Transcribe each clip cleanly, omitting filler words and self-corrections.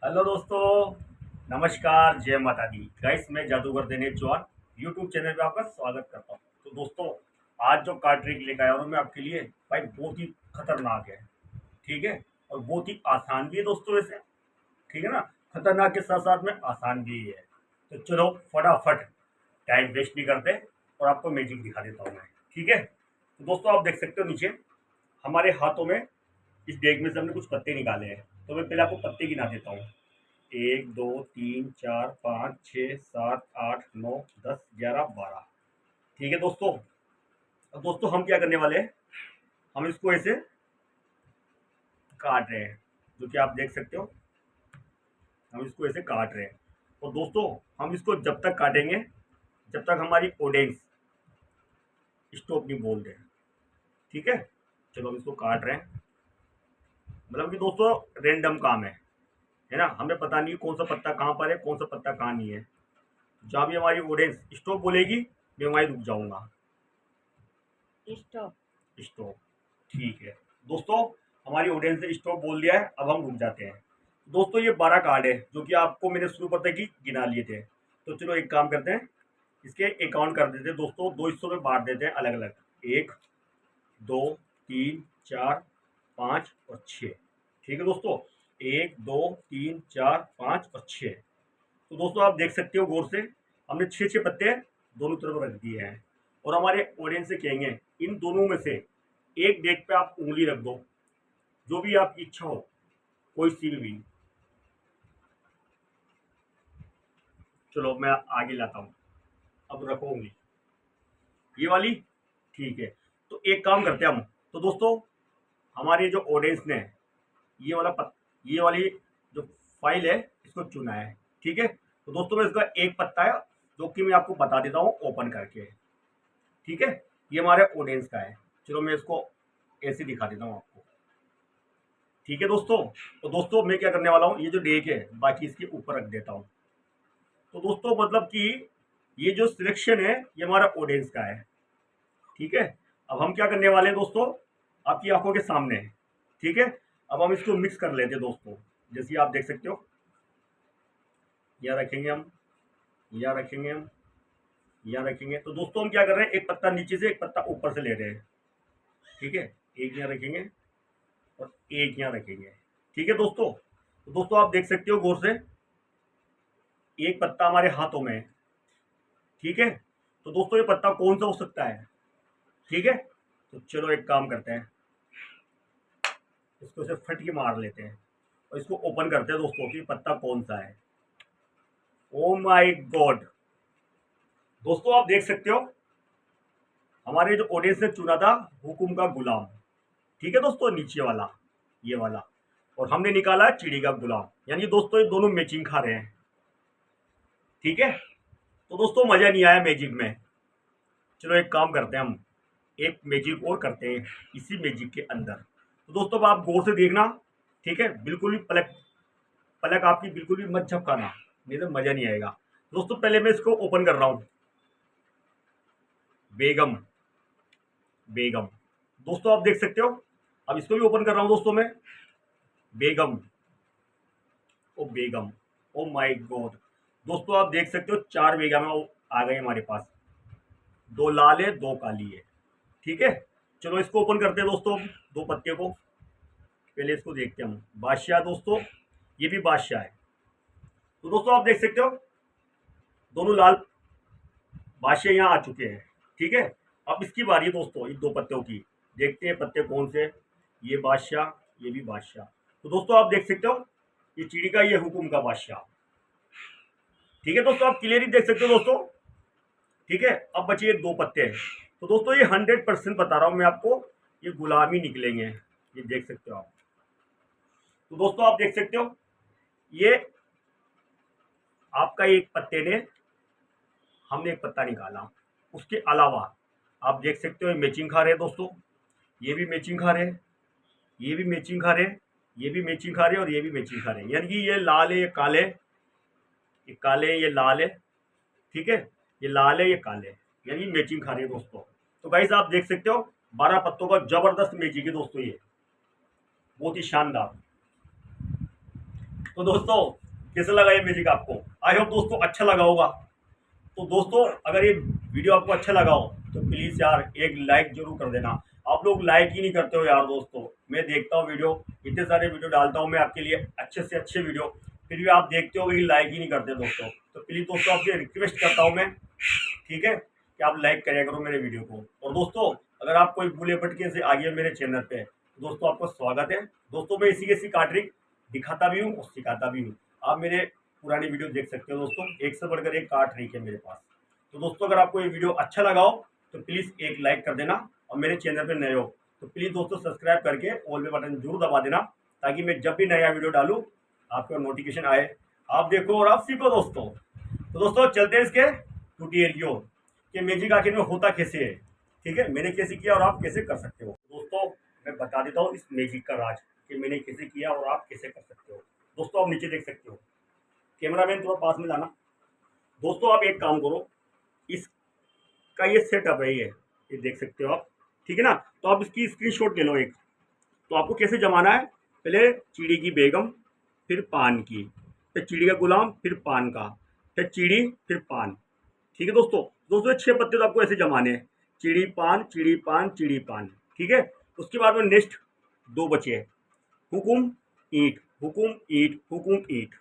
Hello दोस्तों, नमस्कार, जय माता दी। गाइस, मैं जादूगर दिनेश चौहान यूट्यूब चैनल पे आपका स्वागत करता हूँ। तो दोस्तों, आज जो कार्ड ट्रिक लेकर आया हूँ मैं आपके लिए, भाई बहुत ही खतरनाक है। ठीक है, और बहुत ही आसान भी है दोस्तों वैसे। ठीक है ना, खतरनाक के साथ साथ में आसान भी है। तो चलो फटाफट, टाइम वेस्ट नहीं करते और आपको मैजिक दिखा देता हूँ मैं। ठीक है, तो दोस्तों आप देख सकते हो नीचे हमारे हाथों में, इस डेक में से हमने कुछ पत्ते निकाले हैं। तो मैं पहले आपको पत्ते गिना देता हूँ। 1 2 3 4 5 6 7 8 9 10 11 12। ठीक है दोस्तों। अब दोस्तों हम क्या करने वाले हैं, हम इसको ऐसे काट रहे हैं, जो कि आप देख सकते हो। हम इसको ऐसे काट रहे हैं और दोस्तों हम इसको जब तक काटेंगे जब तक हमारी ऑडियंस स्टॉप नहीं बोल रहे। ठीक है, चलो हम इसको काट रहे हैं। मतलब कि दोस्तों रेंडम काम है ना। हमें पता नहीं कौन सा पत्ता कहाँ पर है, कौन सा पत्ता कहाँ नहीं है। जहाँ भी हमारी ऑडियंस स्टॉप बोलेगी मैं वहीं रुक जाऊंगा। स्टॉप। स्टॉप। ठीक है दोस्तों, हमारी ऑडियंस ने स्टॉप बोल दिया है, अब हम रुक जाते हैं। दोस्तों ये 12 कार्ड है जो कि आपको मैंने शुरू पर तक ही गिना लिए थे। तो चलो एक काम करते हैं, इसके अकाउंट कर देते हैं दोस्तों, दो हिस्सों में बांट देते हैं अलग अलग। 1 2 3 4 5 और 6। ठीक है दोस्तों, 1 2 3 4 5 और 6। तो दोस्तों आप देख सकते हो गौर से, हमने 6 6 पत्ते दोनों तरफ रख दिए हैं। और हमारे ऑडियंस से कहेंगे इन दोनों में से एक डेक पे आप उंगली रख दो, जो भी आपकी इच्छा हो, कोई सी भी। चलो मैं आगे लाता हूँ। अब रखो उंगली, ये वाली। ठीक है, तो एक काम करते हैं हम। तो दोस्तों हमारे जो ऑडियंस ने ये वाली जो फाइल है इसको चुना है। ठीक है, तो दोस्तों मैं इसका एक पत्ता है जो कि मैं आपको बता देता हूँ ओपन करके। ठीक है, ये हमारे ऑडियंस का है। चलो मैं इसको ऐसे दिखा देता हूँ आपको। ठीक है दोस्तों, तो दोस्तों मैं क्या करने वाला हूँ, ये जो डेक है बाकी इसके ऊपर रख देता हूँ। तो दोस्तों मतलब कि ये जो सिलेक्शन है ये हमारा ऑडियंस का है। ठीक है, अब हम क्या करने वाले हैं दोस्तों, आपकी आंखों के सामने है। ठीक है, अब हम इसको मिक्स कर लेते हैं दोस्तों। जैसे आप देख सकते हो, यहाँ रखेंगे हम, यहाँ रखेंगे हम, यहाँ रखेंगे। तो दोस्तों हम क्या कर रहे हैं, एक पत्ता नीचे से एक पत्ता ऊपर से ले रहे हैं। ठीक है, एक यहाँ रखेंगे और एक यहाँ रखेंगे। ठीक है दोस्तों, तो दोस्तों आप देख सकते हो गौर से, एक पत्ता हमारे हाथों में है। ठीक है, तो दोस्तों ये पत्ता कौन सा हो सकता है। ठीक है, तो चलो एक काम करते हैं, इसको सिर्फ फट के मार लेते हैं और इसको ओपन करते हैं दोस्तों कि पत्ता कौन सा है। ओ माय गॉड, दोस्तों आप देख सकते हो हमारे जो ऑडियंस ने चुना था हुकुम का गुलाम। ठीक है दोस्तों, नीचे वाला, ये वाला। और हमने निकाला चिड़ी का गुलाम, यानी दोस्तों ये दोनों मैचिंग खा रहे हैं। ठीक है, तो दोस्तों मजा नहीं आया मैजिक में। चलो एक काम करते हैं हम, एक मैजिक और करते हैं इसी मैजिक के अंदर। तो दोस्तों अब आप गौर से देखना। ठीक है, बिल्कुल भी पलक पलक आपकी बिल्कुल भी मत झपकाना, नहीं तो मजा नहीं आएगा। दोस्तों पहले मैं इसको ओपन कर रहा हूँ। बेगम, बेगम। दोस्तों आप देख सकते हो, अब इसको भी ओपन कर रहा हूँ दोस्तों मैं। बेगम, ओ बेगम, ओ माय गॉड। दोस्तों आप देख सकते हो 4 बेगम आ गए हमारे पास, दो लाल है दो काली है। ठीक है, चलो इसको ओपन करते हैं दोस्तों, दो पत्ते को। पहले इसको देखते हैं हम। बादशाह दोस्तों, ये भी बादशाह है। तो दोस्तों आप देख सकते हो दोनों लाल बादशाह यहाँ आ चुके हैं। ठीक है, अब इसकी बारी है दोस्तों इन दो पत्तों की। देखते हैं पत्ते कौन से, ये बादशाह, ये भी बादशाह। तो दोस्तों आप देख सकते हो ये चिड़ी का, ये हुकुम का बादशाह। ठीक है दोस्तों, आप क्लियरली देख सकते हो दोस्तों। ठीक है, अब बचे ये दो पत्ते हैं। तो दोस्तों ये 100% बता रहा हूँ मैं आपको, ये गुलामी निकलेंगे, ये देख सकते हो आप। तो दोस्तों आप देख सकते हो ये आपका एक पत्ते ने, हमने एक पत्ता निकाला। उसके अलावा आप देख सकते हो ये मैचिंग खा रहे हैं दोस्तों, ये भी मैचिंग खा रहे हैं, ये भी मैचिंग खा रहे हैं, ये भी मैचिंग खा रहे हैं और ये भी मैचिंग खा रहे हैं। यानी कि ये लाल है ये काले, ये काले ये लाल है। ठीक है, ये लाल है ये काले, यानी मैचिंग खा रहे हैं दोस्तों। तो गाइस आप देख सकते हो 12 पत्तों का जबरदस्त मैचिंग है दोस्तों, ये बहुत ही शानदार। तो दोस्तों कैसा लगा ये मैजिक आपको? आई होप दोस्तों अच्छा लगा होगा। तो दोस्तों अगर ये वीडियो आपको अच्छा लगा हो तो प्लीज़ यार एक लाइक जरूर कर देना। आप लोग लाइक ही नहीं करते हो यार दोस्तों। मैं देखता हूँ वीडियो, इतने सारे वीडियो डालता हूँ मैं आपके लिए, अच्छे से अच्छे वीडियो, फिर भी आप देखते हो कि लाइक ही नहीं करते दोस्तों। तो प्लीज़ दोस्तों आपसे रिक्वेस्ट करता हूँ मैं, ठीक है, कि आप लाइक करिए करो मेरे वीडियो को। और दोस्तों अगर आप कोई भूले भटके से आ गए मेरे चैनल पे तो दोस्तों आपका स्वागत है। दोस्तों मैं इसी के सी कार्ड दिखाता भी हूँ और सिखाता भी हूँ। आप मेरे पुरानी वीडियो देख सकते हो दोस्तों, एक से बढ़कर एक कार्ड ट्रिक है मेरे पास। तो दोस्तों अगर आपको ये वीडियो अच्छा लगा हो तो प्लीज़ एक लाइक कर देना, और मेरे चैनल पे नए हो तो प्लीज़ दोस्तों सब्सक्राइब करके ऑल पे बटन जरूर दबा देना, ताकि मैं जब भी नया वीडियो डालूँ आपको नोटिफिकेशन आए, आप देखो और आप सीखो दोस्तों। तो दोस्तों चलते हैं इसके टूटियर की ओर कि मैजिक आखिर में होता कैसे है, ठीक है, मैंने कैसे किया और आप कैसे कर सकते हो। दोस्तों मैं बता देता हूँ इस मैजिक का राज कि मैंने कैसे किया और आप कैसे कर सकते हो। दोस्तों आप नीचे देख सकते हो, कैमरामैन थोड़ा पास में लाना। दोस्तों आप एक काम करो, इसका ये सेटअप है, ये देख सकते हो आप, ठीक है ना। तो आप इसकी स्क्रीनशॉट ले लो एक। तो आपको कैसे जमाना है, पहले चिड़ी की बेगम, फिर पान की, फिर चिड़ी का गुलाम, फिर पान का, फिर चिड़ी, फिर पान, ठीक है दोस्तों। दोस्तों ये 6 पत्ते तो आपको ऐसे जमाने हैं, चिड़ी पान चिड़ी पान चिड़ी पान, ठीक है। उसके बाद में नेक्स्ट 2 बचे हैं, हुकुम ईंट हुकुम ईंट हुकुम ईंट,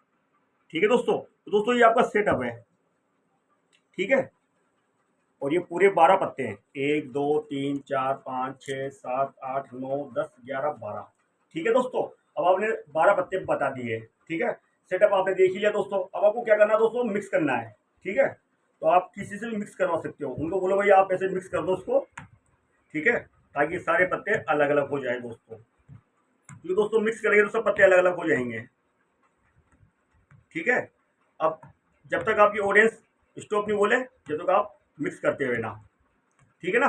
ठीक है दोस्तों। तो दोस्तों ये आपका सेटअप है, ठीक है। और ये पूरे 12 पत्ते हैं, 1 2 3 4 5 6 7 8 9 10 11 12, ठीक है दोस्तों। अब आपने 12 पत्ते बता दिए, ठीक है। सेटअप आपने देख ही लिया दोस्तों। अब आपको क्या करना है दोस्तों, मिक्स करना है, ठीक है। तो आप किसी से भी मिक्स करवा सकते हो, उनको बोलो भाई आप ऐसे मिक्स कर दो उसको, ठीक है, ताकि सारे पत्ते अलग अलग हो जाए दोस्तों। क्योंकि दोस्तों मिक्स करेंगे तो सब पत्ते अलग अलग हो जाएंगे, ठीक है। अब जब तक आपकी ऑडियंस स्टॉप नहीं बोले जब तक आप मिक्स करते हुए ना, ठीक है ना।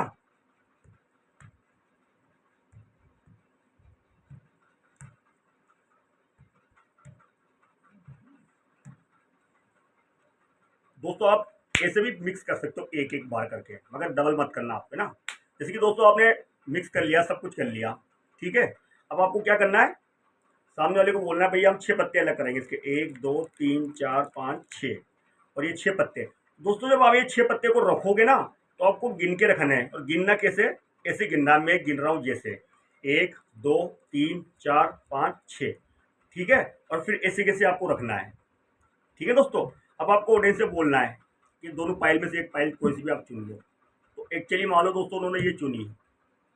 दोस्तों आप ऐसे भी मिक्स कर सकते हो एक एक बार करके, मगर डबल मत करना आप, है ना। जैसे कि दोस्तों आपने मिक्स कर लिया, सब कुछ कर लिया, ठीक है। अब आपको क्या करना है, सामने वाले को बोलना है भैया हम 6 पत्ते अलग करेंगे इसके, 1 2 3 4 5 6, और ये 6 पत्ते। दोस्तों जब आप ये 6 पत्ते को रखोगे ना तो आपको गिन के रखना है। और गिनना कैसे, ऐसे गिनना, मैं गिन रहा हूँ जैसे 1 2 3 4 5 6, ठीक है। और फिर ऐसे कैसे आपको रखना है, ठीक है दोस्तों। अब आपको ऑडियंस से बोलना है कि दोनों पाइल में से एक पाइल कोई सी भी आप चुन लो। तो एक्चुअली मान लो दोस्तों उन्होंने ये चुनी,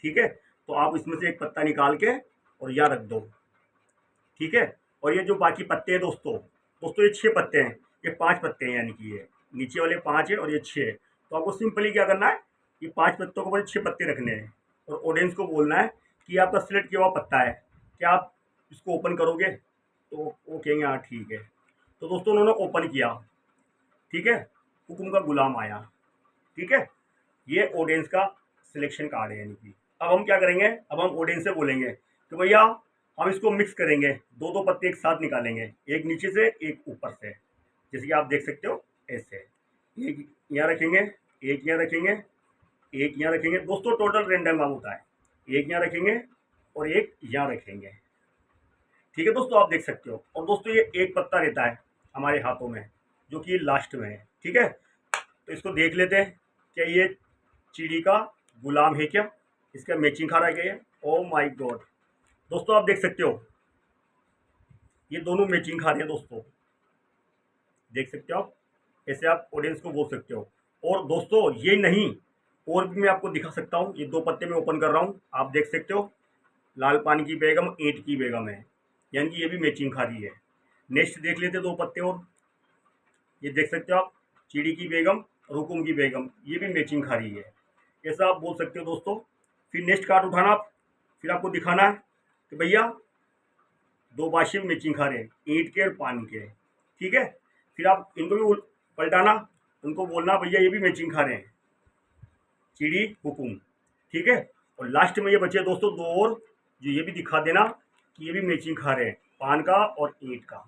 ठीक है, तो आप इसमें से एक पत्ता निकाल के और यहाँ रख दो, ठीक है। और ये जो बाकी पत्ते हैं दोस्तों, दोस्तों ये 6 पत्ते हैं, ये 5 पत्ते हैं, यानी कि ये नीचे वाले 5 है और ये 6 है। तो आपको सिंपली क्या करना है, ये 5 पत्तों को बड़े 6 पत्ते रखने हैं, और ऑडियंस को बोलना है कि आपका सिलेक्ट किया हुआ पत्ता है, क्या आप इसको ओपन करोगे। तो वो कहेंगे हाँ ठीक है। तो दोस्तों उन्होंने ओपन किया, ठीक है, हुकुम का गुलाम आया, ठीक है। ये ऑडियंस का सिलेक्शन कार्ड है, यानी कि अब हम क्या करेंगे, अब हम ऑडियंस से बोलेंगे कि भैया हम इसको मिक्स करेंगे, 2 पत्ते एक साथ निकालेंगे, एक नीचे से एक ऊपर से, जैसे कि आप देख सकते हो ऐसे, एक यहाँ रखेंगे, एक यहाँ रखेंगे, एक यहाँ रखेंगे। दोस्तों टोटल रेंडम काम होता है, एक यहाँ रखेंगे और एक यहाँ रखेंगे, ठीक है दोस्तों, आप देख सकते हो। और दोस्तों ये एक पत्ता रहता है हमारे हाथों में, जो कि लास्ट में है, ठीक है। तो इसको देख लेते हैं, क्या ये चिड़ी का गुलाम है क्या, इसका मैचिंग खा रहा है क्या ये। ओ माय गॉड, दोस्तों आप देख सकते हो ये दोनों मैचिंग खा रहे हैं दोस्तों, देख सकते हो आप, ऐसे आप ऑडियंस को बोल सकते हो। और दोस्तों ये नहीं, और भी मैं आपको दिखा सकता हूँ, ये 2 पत्ते मैं ओपन कर रहा हूँ, आप देख सकते हो, लाल पानी की बेगम ईंट की बेगम है, यानी कि ये भी मैचिंग खा रही है। नेक्स्ट देख लेते 2 पत्ते और, ये देख सकते हो आप, चिड़ी की बेगम और हुकुम की बेगम, ये भी मैचिंग खा रही है, ऐसा आप बोल सकते हो दोस्तों। फिर नेक्स्ट कार्ड उठाना आप, फिर आपको दिखाना है कि भैया 2 बादशाह मैचिंग खा रहे हैं, ईंट के और पान के, ठीक है। फिर आप इनको भी पलटाना, उनको बोलना भैया ये भी मैचिंग खा रहे हैं, चिड़ी हुकुम, ठीक है। और लास्ट में ये बचे दोस्तों 2 और, जो ये भी दिखा देना कि ये भी मैचिंग खा रहे हैं, पान का और ईंट का,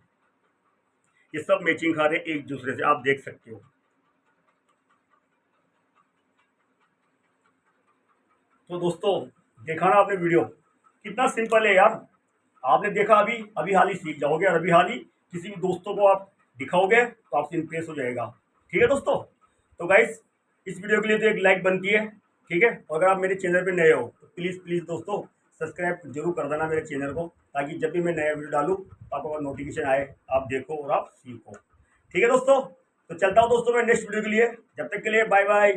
ये सब मैचिंग खा रहे हैं एक दूसरे से, आप देख सकते हो। तो दोस्तों देखा ना आपने वीडियो, कितना सिंपल है यार। आपने देखा, अभी अभी हाल ही सीख जाओगे, और अभी हाल ही किसी भी दोस्तों को आप दिखाओगे तो आपसे इम्प्रेस हो जाएगा। ठीक है दोस्तों, तो गाइस इस वीडियो के लिए तो एक लाइक बनती है। ठीक है, और अगर आप मेरे चैनल पे नए हो तो प्लीज़ प्लीज़ दोस्तों सब्सक्राइब जरूर कर देना मेरे चैनल को, ताकि जब भी मैं नया वीडियो डालूँ तो आपको नोटिफिकेशन आए, आप देखो और आप सीखो। ठीक है दोस्तों, तो चलता हूँ दोस्तों मैं नेक्स्ट वीडियो के लिए। जब तक के लिए बाय बाय।